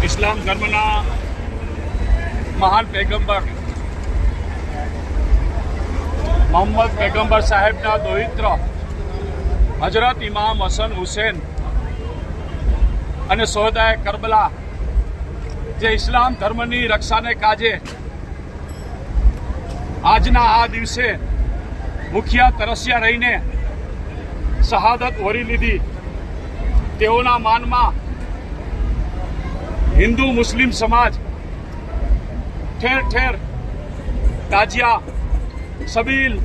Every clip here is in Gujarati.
इस्लाम धर्मना महान पैगंबर मोहम्मद पैगंबर साहेबना दोहित्र हजरत इमाम हसन हुसैन અને શોહદાએ કરબલા જે ઇસ્લામ ધર્મની રક્ષાને કાજે આજના આ દિવસે મુખ્ય તરસ્યા રહીને શહાદત વરી લીધી તેઓના માનમાં હિન્દુ મુસ્લિમ સમાજ ઠેર ઠેર તાજિયા સબીલ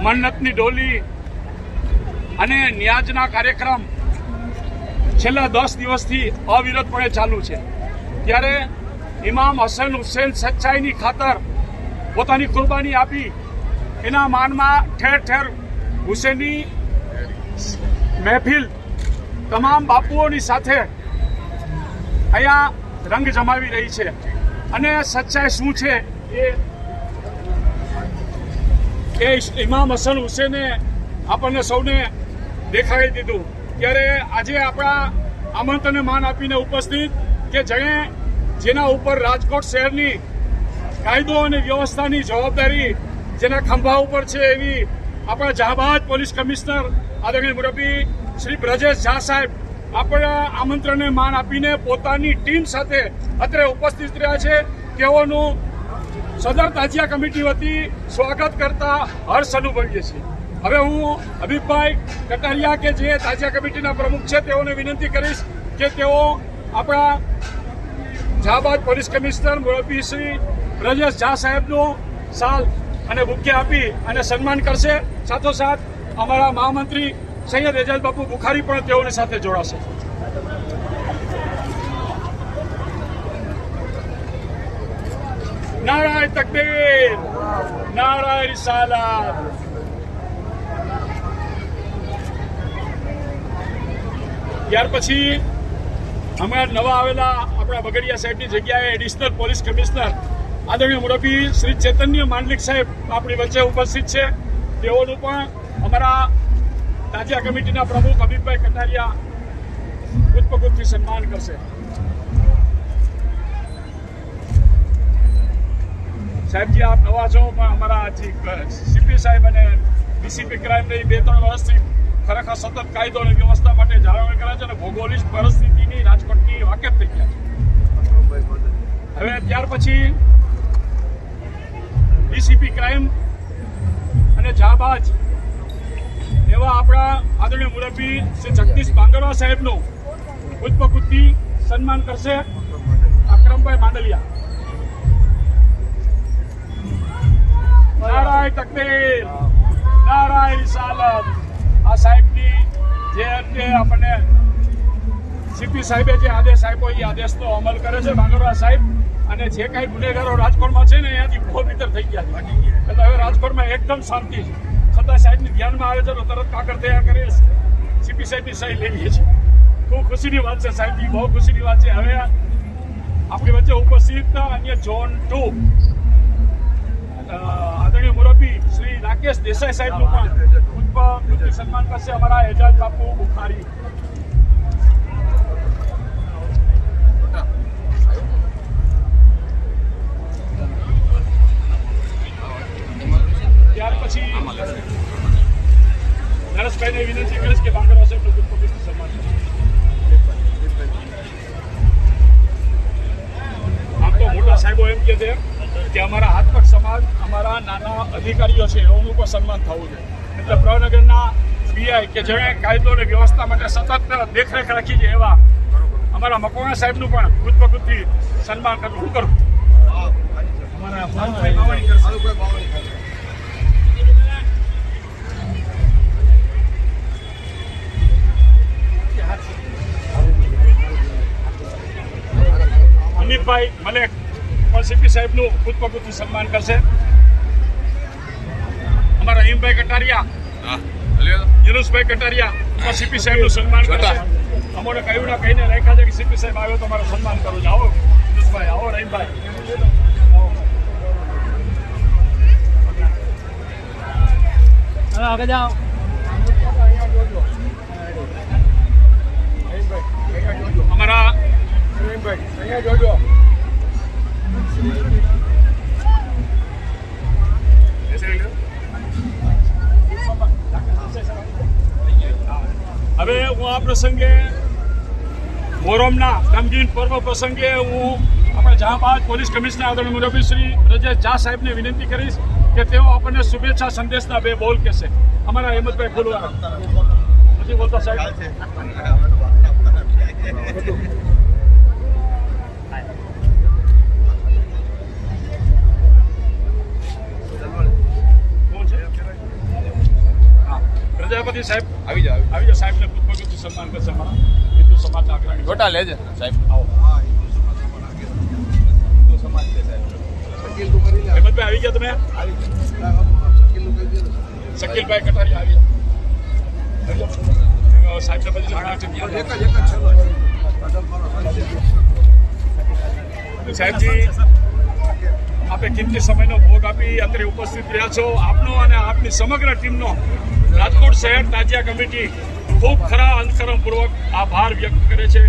મન્નતની ડોલી અને ન્યાજના કાર્યક્રમ છેલ્લા 10 દિવસથી અવિરતપણે ચાલુ છે ત્યારે ઇમામ હસન હુસૈન સચ્ચાઈની ખાતર પોતાની કુરબાની આપી એના માનમાં ઠેર ઠેર હુસૈની મહેફિલ તમામ બાપુઓની સાથે અહીંયા રંગ જમાવી રહી છે અને સચ્ચાઈ શું છે એ ઇમામ હસન હુસૈને આપણને સૌને દેખાડી દીધું ત્યારે આજે આપણા આમંત્રણને માન આપીને ઉપસ્થિત કે જેના ઉપર રાજકોટ શહેરની કાયદો અને વ્યવસ્થાની જવાબદારી જેના ખંભા ઉપર છે એવી આપણા જહાબાદ પોલીસ કમિશનર આદરણીય મુરબ્બી શ્રી બ્રજેશ ઝા સાહેબ આપણા આમંત્રણને માન આપીને પોતાની ટીમ સાથે અત્યારે ઉપસ્થિત રહ્યા છે તેઓનું સદર તાજિયા કમિટી વતી સ્વાગત કરતા હર્ષ અનુભવીએ છીએ હવે હું હબીબભાઈ કટારિયા કે જે તાજિયા કમિટીના પ્રમુખ છે તેઓને વિનંતી કરીશ કે તેઓ આપણા જહાબાદ પોલીસ કમિશનર મુરબ્બી શ્રી બ્રજેશ ઝા સાહેબનું શાલ અને બુકે આપી અને સન્માન કરશે સાથોસાથ અમારા મહામંત્રી સૈયદ એજાજ બાપુ બુખારી પણ તેઓની સાથે જોડાશે નારાય તકબીર નારાય રિસાલત ત્યાર પછી હમણાં નવા આવેલા આપણા બગડિયા સાહેબની જગ્યાએ એડિશનલ પોલીસ કમિશનર આદરણીય મુરબ્બી શ્રી ચૈતન્ય માંડલિક સાહેબ આપણી વચ્ચે ઉપસ્થિત છે તેઓનું પણ અમારા તાજિયા કમિટીના પ્રમુખ હબીબભાઈ કટારિયા પુષ્પગુચ્છથી સન્માન કરશે સાહેબજી આપ નવા છો પણ અમારા સીપી સાહેબ અને ડીસીપી ક્રાઇમની 2-3 વર્ષથી ખરેખર સતત કાયદો અને વ્યવસ્થા માટે જાળવણી કરે છે અને ભૌગોલિક પરિસ્થિતિની રાજકોટની વાકેફ થઈ ગયા છે હવે ત્યાર પછી ડીસીપી ક્રાઇમ અને જાબાજ એવા આપણા આદરણીય મુરબ્બી શ્રી જગદીશ બાંગરવા સાહેબનું પુષ્પગુચ્છથી સન્માન કરશે અકરમભાઈ માંડલિયા નારાય તકબીર નારાય રિસાલત આ સાહેબની જે આપણને સીપી સાહેબે જે આદેશ આપ્યો એ આદેશનો અમલ કરે છે બાંગરવા સાહેબ અને જે કાંઈ ગુનેગારો રાજકોટમાં છે ને એનાથી બહુ ભીતર થઈ ગયા છે એટલે હવે રાજકોટમાં એકદમ શાંતિ છે છતાં સાહેબની ધ્યાનમાં આવે છે તો તરત કાગળ તૈયાર કરી સીપી સાહેબની સહી લઈએ છીએ ખૂબ ખુશીની વાત છે સાહેબની બહુ ખુશીની વાત છે હવે આપણી વચ્ચે ઉપસ્થિત અન્ય ઝોન 2 આદરણીય મુરબ્બી શ્રી રાકેશ દેસાઈ સાહેબનું પણ પુષ્પગુચ્છથી સન્માન કરશે અમારા એજાજ બાપુ બુખારી ત્યાર પછી નરેશભાઈને વિનંતી કરીશ કે બાંગરવા સાહેબનું પુષ્પગુચ્છથી સન્માન અધિકારીઓ છે એનું પણ સન્માન થવું જોઈએ. એટલે પ્રવનગરના પીઆઈ કે જેણે કાયદો અને વ્યવસ્થા માટે સતત દેખરેખ રાખી છે એવા અમારા મકવાણા સાહેબનું પણ ખુદપખુદથી સન્માન કરવું. હું કરું અમારા ભાનુભાઈ માવાણી કરશે. અમિતભાઈ મલેક પણ સીપી સાહેબનું ખુદપખુદથી સન્માન કરશે. અમારા હિમભાઈ કટારિયા, યુનુસભાઈ કટારિયા પણ સીપી સાહેબનું સન્માન કરશે. અમોને કહ્યું ના કહીને રાખ્યા છે કે સીપી સાહેબ આવ્યો તો મારું સન્માન કરું છું. આવો યુનુસભાઈ, આવો રહીમભાઈ. આગળ જાઓ. અમારા હવે હું આ પ્રસંગે મોહરમના ગમગીન પર્વ પ્રસંગે હું આપણા જહાંબાદ પોલીસ કમિશનર આદરણીય મુરબ્બી શ્રી રજેશ ઝા સાહેબને વિનંતી કરીશ કે તેઓ આપણને શુભેચ્છા સંદેશના બે બોલ કહેશે. અમારા હેમંતભાઈ ફૂલવાળા નથી બોલતા સાહેબ. પ્રજાપતિ સાહેબ આવી જાઓ સાહેબને ખુદપખુદથી સન્માન કરશે. અમારા હિન્દુ સમાજના અગ્રણી ગોટા લેજે સાહેબ. આવો હેમંતભાઈ આવી ગયા તમે? શકીલભાઈ કટારિયા આવી ગયા. સાહેબને બધી સાહેબજી આપે કિંમતી સમયનો ભોગ આપી અત્રે ઉપસ્થિત રહ્યા છો. આપનો અને આપની સમગ્ર ટીમનો રાજકોટ શહેર તાજિયા કમિટી ખૂબ ખરા અંતકરણપૂર્વક આભાર વ્યક્ત કરે છે.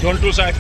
જોન્ટુ સાહેબ